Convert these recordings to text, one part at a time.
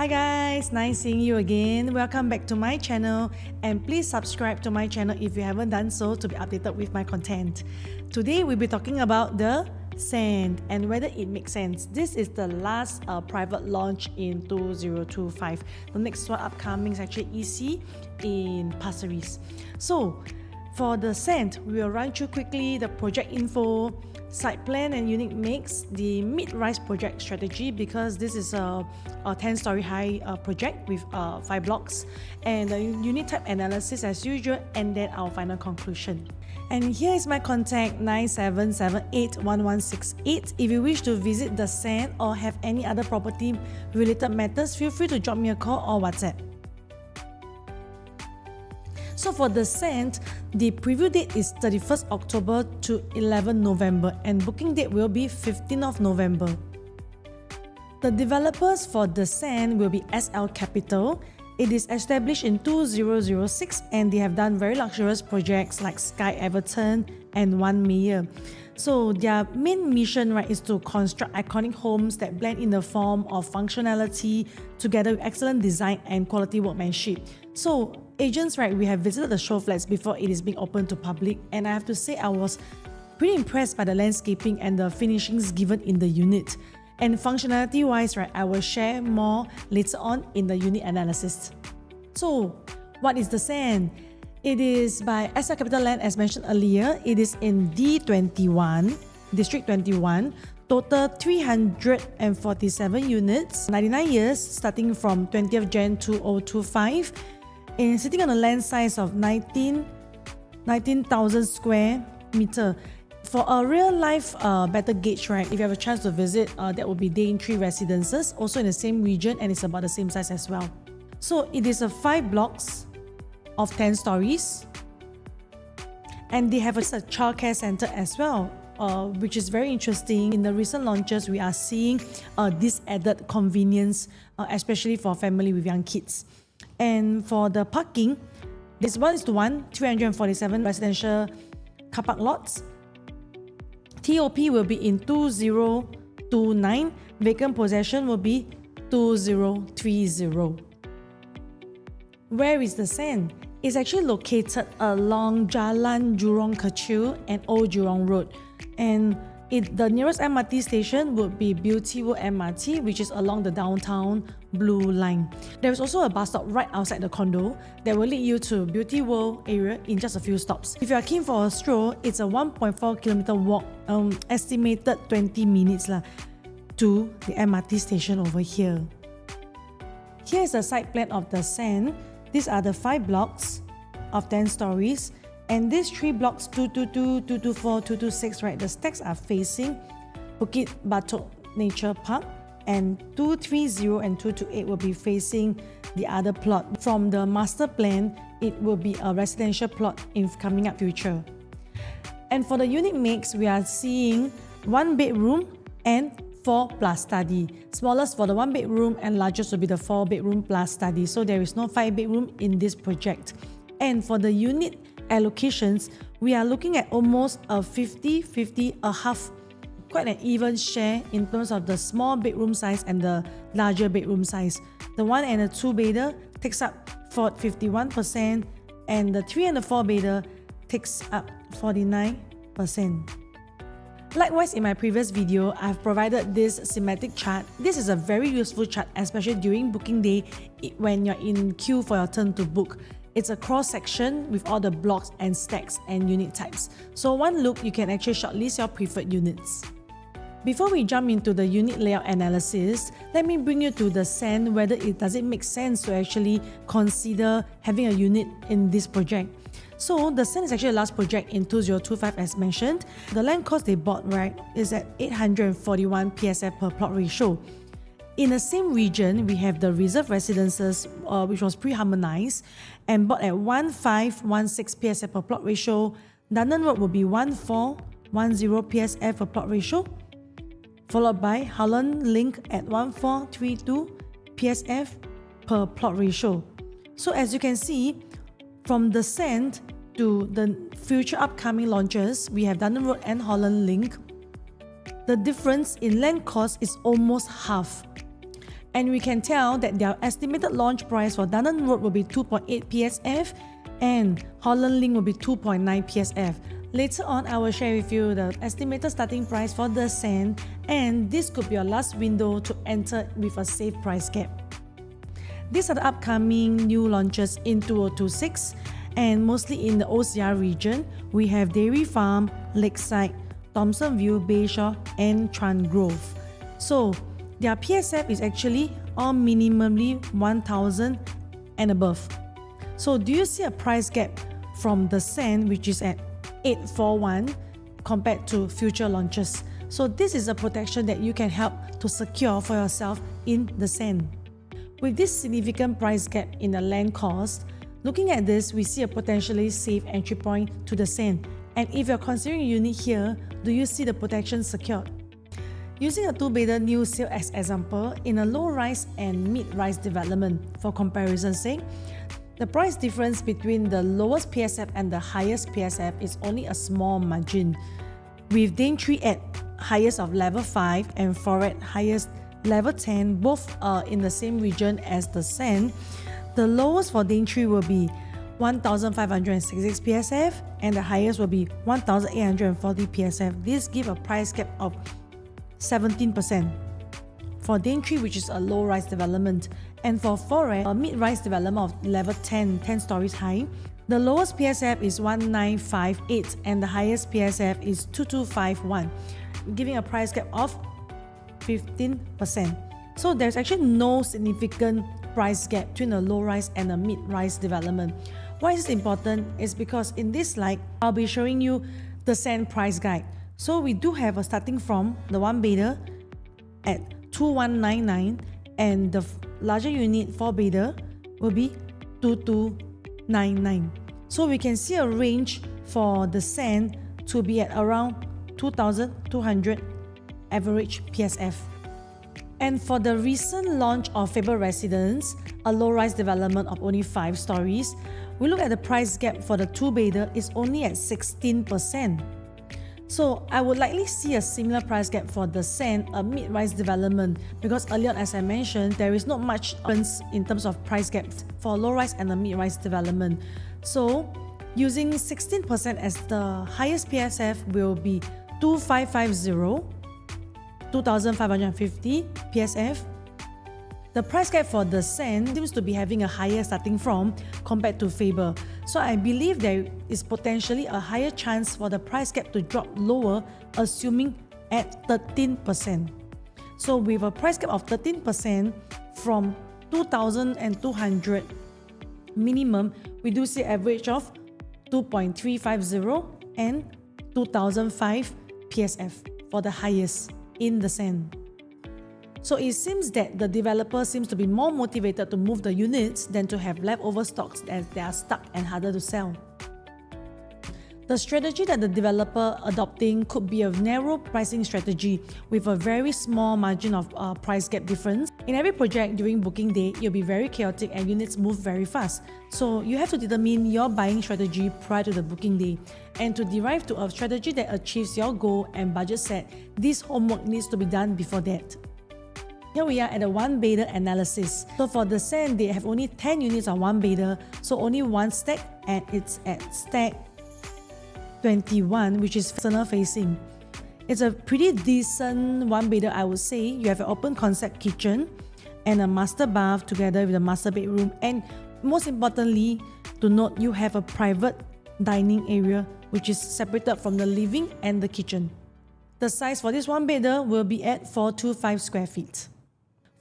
Hi guys, nice seeing you again. Welcome back to my channel and please subscribe to my channel if you haven't done so to be updated with my content. Today we'll be talking about the sand and whether it makes sense. This is the last private launch in 2025. The next one upcoming is actually EC in Pasir Ris. So for the sand, we will run through quickly the project info, site plan and unit mix, the mid-rise project strategy because this is a 10-story high project with 5 blocks, and the unit type analysis as usual, and then our final conclusion. And here is my contact 97781168. If you wish to visit the sand or have any other property related matters, feel free to drop me a call or WhatsApp. So for the sand, the preview date is 31st October to 11 November and booking date will be 15th of November. The developers for the sand will be SL Capital. It is established in 2006 and they have done very luxurious projects like Sky Everton and One Mayer. So their main mission, right, is to construct iconic homes that blend in the form of functionality together with excellent design and quality workmanship. So agents, right, we have visited the SHOWFLATs before it is being open to public, and I have to say I was pretty impressed by the landscaping and the finishings given in the unit. And functionality wise, right, I will share more later on in the unit analysis. So what is the sand? It is by SL Capital Land as mentioned earlier. It is in D21, District 21, total 347 units, 99 years starting from 20th Jan 2025, and sitting on a land size of 19,000 square meter. For a real life better gauge, right, if you have a chance to visit, that will be Day 3 residences, also in the same region, and it's about the same size as well. So it is a 5 blocks of 10 stories, and they have a childcare center as well, which is very interesting. In the recent launches, we are seeing this added convenience, especially for family with young kids. And for the parking, this 1:1, 347 residential car park lots. TOP will be in 2029, vacant possession will be 2030. Where is the sand? It's actually located along Jalan Jurong Kecil and Old Jurong Road, and the nearest MRT station would be Beauty World MRT, which is along the downtown Blue Line. There is also a bus stop right outside the condo that will lead you to Beauty World area in just a few stops. If you are keen for a stroll, it's a 1.4 kilometer walk, estimated 20 minutes to the MRT station over here. Here is the site plan of the sand. These are the 5 blocks of 10 stories. And these 3 blocks, 222, 224, 226, right, the stacks are facing Bukit Batok Nature Park, and 230 and 228 will be facing the other plot. From the master plan, it will be a residential plot in coming up future. And for the unit mix, we are seeing 1 bedroom and 4 plus study. Smallest for the 1 bedroom and largest will be the 4 bedroom plus study. So there is no 5 bedroom in this project. And for the unit allocations, we are looking at almost a 50-50, a half, quite an even share in terms of the small bedroom size and the larger bedroom size. The 1 and the 2 bedder takes up for 51%, and the 3 and the 4 bedder takes up 49%. Likewise, in my previous video, I've provided this schematic chart. This is a very useful chart, especially during booking day when you're in queue for your turn to book. It's a cross-section with all the blocks and stacks and unit types. So one look, you can actually shortlist your preferred units. Before we jump into the unit layout analysis, let me bring you to the sand, whether does it make sense to actually consider having a unit in this project. So the sand is actually the last project in 2025 as mentioned. The land cost they bought, right, is at 841 PSF per plot ratio. In the same region, we have the reserve residences, which was pre-harmonized and bought at 1516 PSF per plot ratio. Dunnan Road will be 1410 PSF per plot ratio, followed by Holland Link at 1432 PSF per plot ratio. So as you can see, from the sand to the future upcoming launches, we have Dunnan Road and Holland Link. The difference in land cost is almost half. And we can tell that their estimated launch price for Dunearn Road will be 2.8 PSF and Holland Link will be 2.9 PSF. Later on, I will share with you the estimated starting price for the Sand, and this could be your last window to enter with a safe price gap. These are the upcoming new launches in 2026, and mostly in the OCR region. We have Dairy Farm, Lakeside, Thomson View, Bayshore, and Tran Grove. So their PSF is actually all minimally 1,000 and above. So do you see a price gap from the Sand, which is at 841 compared to future launches? So this is a protection that you can help to secure for yourself in the Sand. With this significant price gap in the land cost, looking at this, we see a potentially safe entry point to the Sand. And if you're considering a unit here, do you see the protection secured? Using a two-bedder new sale as example, in a low-rise and mid-rise development, for comparison's sake, the price difference between the lowest PSF and the highest PSF is only a small margin. With Daintree at highest of level 5 and Foret highest level 10, both are in the same region as the Sand, the lowest for Daintree will be 1,566 PSF and the highest will be 1,840 PSF. This gives a price gap of 17% for Daintree, which is a low-rise development, and for Foret, a mid-rise development of level 10 stories high, the lowest PSF is 1958 and the highest PSF is 2251, giving a price gap of 15%. So there's actually no significant price gap between a low-rise and a mid-rise development. Why is it important? Is because in this slide, I'll be showing you the Sand price guide. So we do have a starting from the one bedder at 2199 and the larger unit 4-bedder will be 2299. So we can see a range for the Sand to be at around 2,200 average PSF. And for the recent launch of Faber Residence, a low-rise development of only 5 stories, we look at the price gap for the 2-bedder is only at 16%. So I would likely see a similar price gap for the Sand, a mid-rise development, because earlier on, as I mentioned, there is not much difference in terms of price gaps for a low-rise and a mid-rise development. So using 16% as the highest PSF will be 2550, 2,550 PSF. The price gap for the Sand seems to be having a higher starting from compared to Faber. So I believe there is potentially a higher chance for the price gap to drop lower, assuming at 13%. So with a price gap of 13% from 2,200 minimum, we do see average of 2.350 and 2,005 PSF for the highest in the Sand. So it seems that the developer seems to be more motivated to move the units than to have leftover stocks as they are stuck and harder to sell. The strategy that the developer adopting could be a narrow pricing strategy with a very small margin of price gap difference. In every project during booking day, it'll be very chaotic and units move very fast. So you have to determine your buying strategy prior to the booking day. And to derive to a strategy that achieves your goal and budget set, this homework needs to be done before that. Here we are at a one-bedder analysis. So for the Sand, they have only 10 units on one bedder, so only one stack, and it's at stack 21, which is external facing. It's a pretty decent one-bedder, I would say. You have an open concept kitchen and a master bath together with a master bedroom, and most importantly, to note, you have a private dining area which is separated from the living and the kitchen. The size for this one-bedder will be at 425 square feet.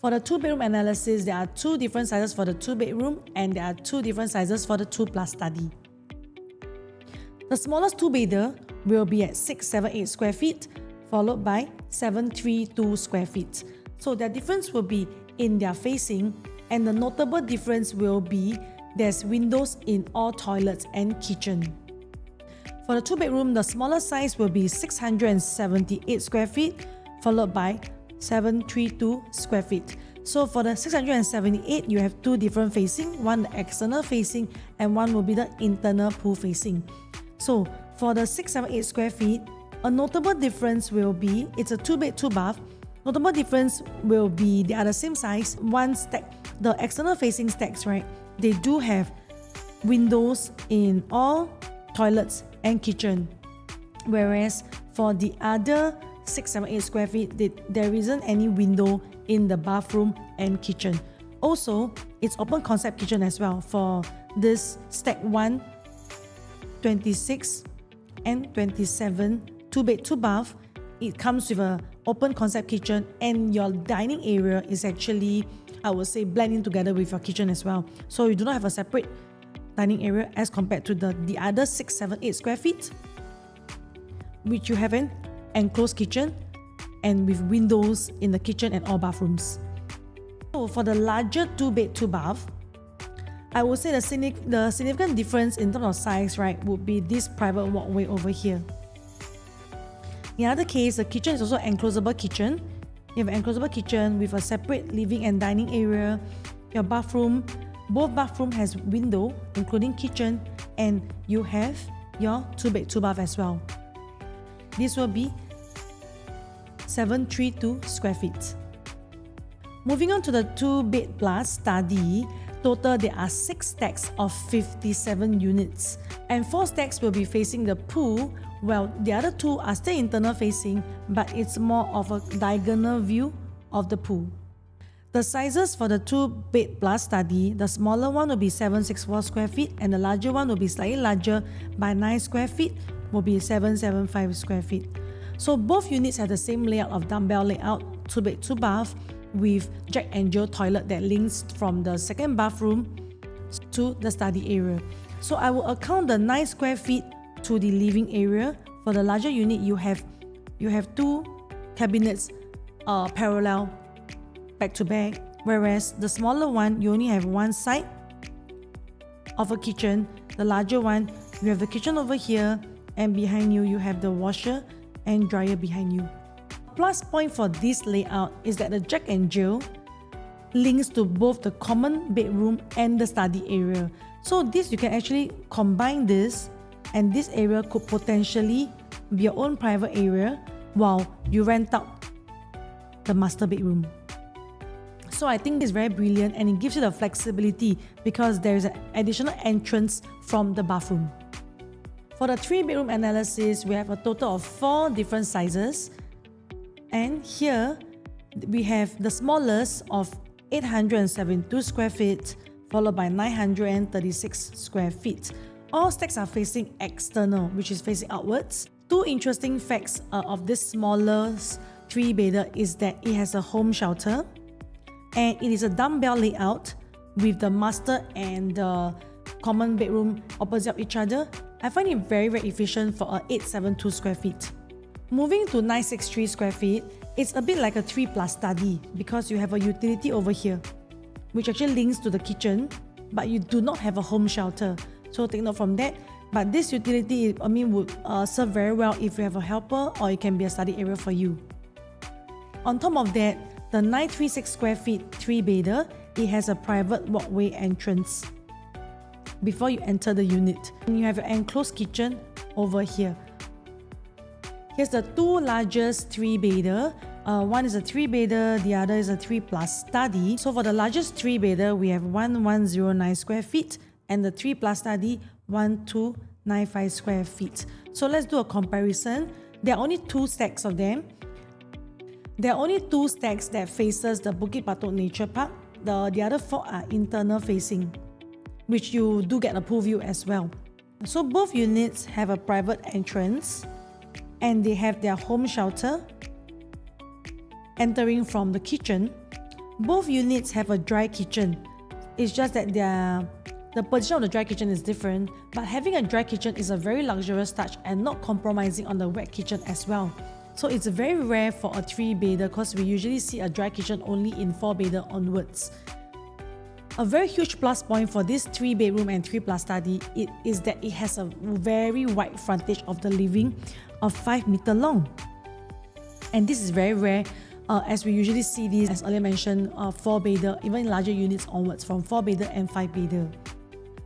For the 2-bedroom analysis, there are 2 different sizes for the 2-bedroom and there are 2 different sizes for the 2+ study. The smallest 2-bedder will be at 678 square feet, followed by 732 square feet. So their difference will be in their facing, and the notable difference will be there's windows in all toilets and kitchen. For the 2-bedroom, the smaller size will be 678 square feet, followed by 732 square feet. So for the 678, you have 2 different facing, one the external facing and one will be the internal pool facing. So for the 678 square feet, a notable difference will be it's a 2-bed, 2-bath Notable difference will be they are the same size. One stack, the external facing stacks, right? They do have windows in all toilets and kitchen. Whereas for the other 678 square feet, there isn't any window in the bathroom and kitchen. Also, it's open concept kitchen as well. For this stack 1, 26 and 27, 2 bed, 2 bath, it comes with a open concept kitchen, and your dining area is actually, I would say, blending together with your kitchen as well. So you do not have a separate dining area as compared to the other 678 square feet, which you have an enclosed kitchen and with windows in the kitchen and all bathrooms. So for the larger 2 bed, 2 bath, I would say the significant difference in terms of size, right, would be this private walkway over here. In other case, the kitchen is also an enclosable kitchen. You have an enclosable kitchen with a separate living and dining area. Your bathroom, both bathroom has window, including kitchen, and you have your 2 bed, 2 bath as well. This will be 732 square feet. Moving on to the 2 bed plus study, total there are 6 stacks of 57 units, and 4 stacks will be facing the pool. Well, the other 2 are still internal facing, but it's more of a diagonal view of the pool. The sizes for the 2 bed plus study, the smaller one will be 764 square feet, and the larger one will be slightly larger by 9 square feet, will be 775 square feet. So both units have the same layout of dumbbell layout, 2 bed, 2 bath, with Jack and Jill toilet that links from the second bathroom to the study area. So I will account the 9 square feet to the living area. For the larger unit, you have 2 cabinets parallel back to back, whereas the smaller one, you only have one side of a kitchen. The larger one, you have the kitchen over here, and behind you, you have the washer and dryer behind you. Plus point for this layout is that the Jack and Jill links to both the common bedroom and the study area. So this, you can actually combine this, and this area could potentially be your own private area while you rent out the master bedroom. So I think it's very brilliant, and it gives you the flexibility because there is an additional entrance from the bathroom. For the 3-bedroom analysis, we have a total of 4 different sizes. And here we have the smallest of 872 square feet, followed by 936 square feet. All stacks are facing external, which is facing outwards. 2 interesting facts of this smallest 3-bedder is that it has a home shelter, and it is a dumbbell layout with the master and the common bedroom opposite of each other. I find it very, very efficient for a 872 square feet. Moving to 963 square feet, it's a bit like a 3 plus study because you have a utility over here, which actually links to the kitchen, but you do not have a home shelter. So take note from that. But this utility, would serve very well if you have a helper, or it can be a study area for you. On top of that, the 936 square feet 3-bedder, it has a private walkway entrance before you enter the unit. And you have an enclosed kitchen over here. Here's the 2 largest 3-bedder. One is a 3-bedder, the other is a 3 plus study. So for the largest 3-bedder, we have 1109 square feet, and the 3 plus study 1295 square feet. So let's do a comparison. There are only 2 stacks of them. There are only 2 stacks that faces the Bukit Batok Nature Park. The other 4 are internal facing, which you do get a pool view as well. So both units have a private entrance, and they have their home shelter entering from the kitchen. Both units have a dry kitchen. It's just that the position of the dry kitchen is different, but having a dry kitchen is a very luxurious touch and not compromising on the wet kitchen as well. So it's very rare for a 3-bedder because we usually see a dry kitchen only in 4-bedder onwards. A very huge plus point for this 3-bedroom and 3 plus study is that it has a very wide frontage of the living of 5 meters long. And this is very rare as we usually see these, as earlier mentioned, 4-bedder, even larger units onwards from 4-bedder and 5-bedder.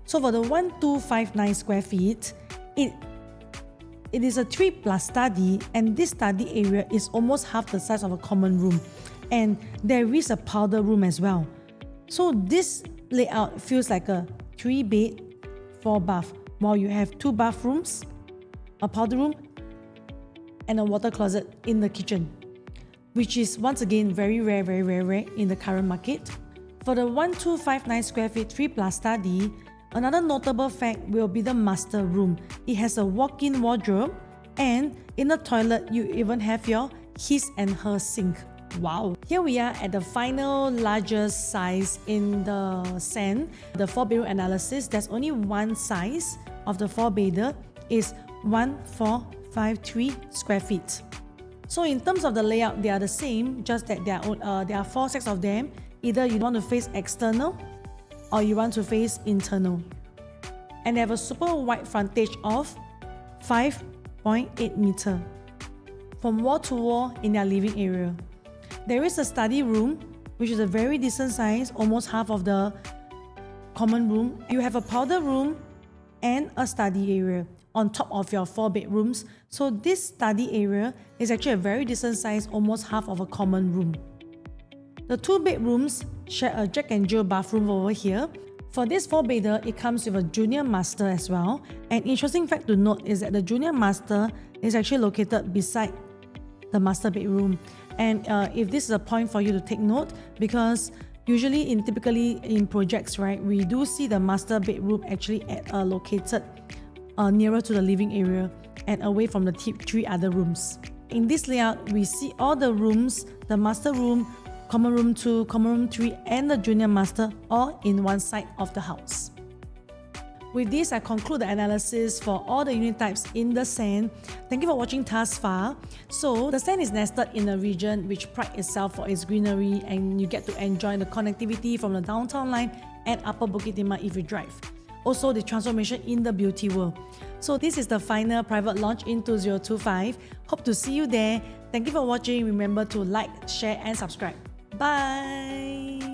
So for the 1259 square feet, it It is a 3+ study, and this study area is almost half the size of a common room, and there is a powder room as well. So this layout feels like a 3-bed, 4-bath, while you have 2 bathrooms, a powder room, and a water closet in the kitchen, which is once again very rare in the current market. For the 1259 square feet 3+ study, another notable fact will be the master room. It has a walk-in wardrobe, and in the toilet you even have your his and her sink. Wow! Here we are at the final largest size in the SAN, the 4-bedroom analysis. There's only one size of the 4-bedder, is 1453 square feet. So in terms of the layout, they are the same, just that there are 4 sets of them. Either you want to face external or you want to face internal. And they have a super wide frontage of 5.8 meter from wall to wall in their living area. There is a study room, which is a very decent size, almost half of the common room. You have a powder room and a study area on top of your 4 bedrooms. So this study area is actually a very decent size, almost half of a common room. The 2 bedrooms share a Jack and Jill bathroom over here. For this 4-bedder, it comes with a junior master as well. An interesting fact to note is that the junior master is actually located beside the master bedroom. And if this is a point for you to take note, because usually typically in projects, right, we do see the master bedroom actually located nearer to the living area and away from the 3 other rooms. In this layout, we see all the rooms, the master room, common room 2, common room 3, and the junior master all in one side of the house. With this, I conclude the analysis for all the unit types in the SAN. Thank you for watching thus far. So, the SAN is nested in a region which prides itself for its greenery, and you get to enjoy the connectivity from the downtown line and Upper Bukit Timah if you drive. Also, the transformation in the beauty world. So, this is the final private launch in 2025. Hope to see you there. Thank you for watching. Remember to like, share, and subscribe. Bye!